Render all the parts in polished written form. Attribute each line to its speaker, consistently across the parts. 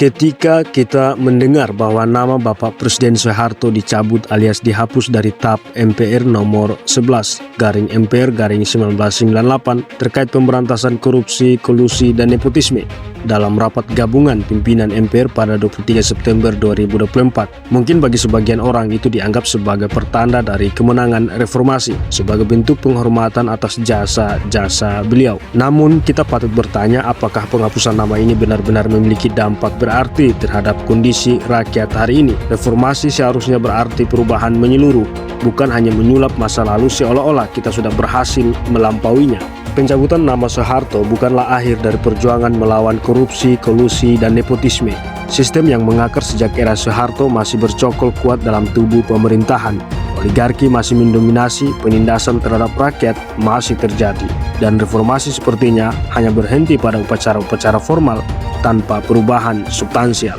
Speaker 1: Ketika kita mendengar bahwa nama Bapak Presiden Soeharto dicabut alias dihapus dari TAP MPR nomor 11/MPR/1998 terkait pemberantasan korupsi, kolusi, dan nepotisme dalam rapat gabungan pimpinan MPR pada 23 September 2024. Mungkin bagi sebagian orang itu dianggap sebagai pertanda dari kemenangan reformasi, sebagai bentuk penghormatan atas jasa-jasa beliau. Namun kita patut bertanya, apakah penghapusan nama ini benar-benar memiliki dampak berarti terhadap kondisi rakyat hari ini? Reformasi seharusnya berarti perubahan menyeluruh, bukan hanya menyulap masa lalu seolah-olah kita sudah berhasil melampauinya. Pencabutan nama Soeharto bukanlah akhir dari perjuangan melawan korupsi, kolusi, dan nepotisme. Sistem yang mengakar sejak era Soeharto masih bercokol kuat dalam tubuh pemerintahan. Oligarki masih mendominasi, penindasan terhadap rakyat masih terjadi, dan reformasi sepertinya hanya berhenti pada upacara-upacara formal tanpa perubahan substansial.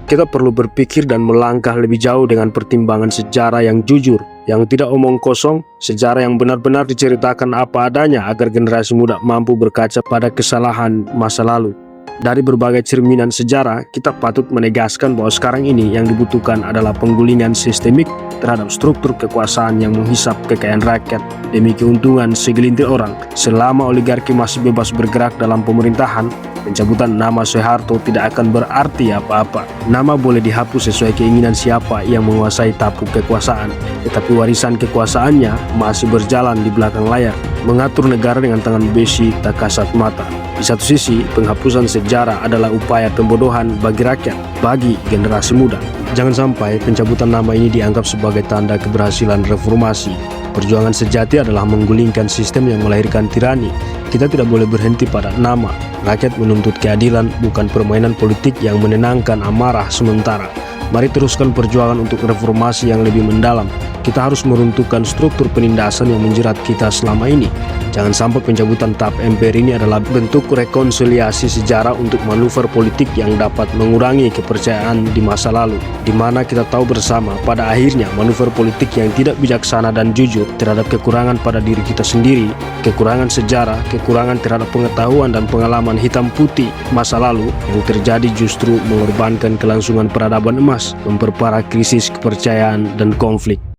Speaker 1: Kita perlu berpikir dan melangkah lebih jauh dengan pertimbangan sejarah yang jujur, yang tidak omong kosong, sejarah yang benar-benar diceritakan apa adanya agar generasi muda mampu berkaca pada kesalahan masa lalu. Dari berbagai cerminan sejarah, kita patut menegaskan bahwa sekarang ini yang dibutuhkan adalah penggulingan sistemik terhadap struktur kekuasaan yang menghisap kekayaan rakyat demi keuntungan segelintir orang. Selama oligarki masih bebas bergerak dalam pemerintahan, pencabutan nama Soeharto tidak akan berarti apa-apa. Nama boleh dihapus sesuai keinginan siapa yang menguasai tampuk kekuasaan, tetapi warisan kekuasaannya masih berjalan di belakang layar, mengatur negara dengan tangan besi tak kasat mata. Di satu sisi, penghapusan sejarah adalah upaya pembodohan bagi rakyat, bagi generasi muda. Jangan sampai pencabutan nama ini dianggap sebagai tanda keberhasilan reformasi. Perjuangan sejati adalah menggulingkan sistem yang melahirkan tirani. Kita tidak boleh berhenti pada nama. Rakyat menuntut keadilan, bukan permainan politik yang menenangkan amarah sementara. Mari teruskan perjuangan untuk reformasi yang lebih mendalam. Kita harus meruntuhkan struktur penindasan yang menjerat kita selama ini. Jangan sampai pencabutan TAP MPR ini adalah bentuk rekonsiliasi sejarah untuk manuver politik yang dapat mengurangi kepercayaan di masa lalu, di mana kita tahu bersama pada akhirnya manuver politik yang tidak bijaksana dan jujur terhadap kekurangan pada diri kita sendiri, kekurangan sejarah, kekurangan terhadap pengetahuan dan pengalaman hitam putih masa lalu yang terjadi justru mengorbankan kelangsungan peradaban emas, memperparah krisis kepercayaan dan konflik.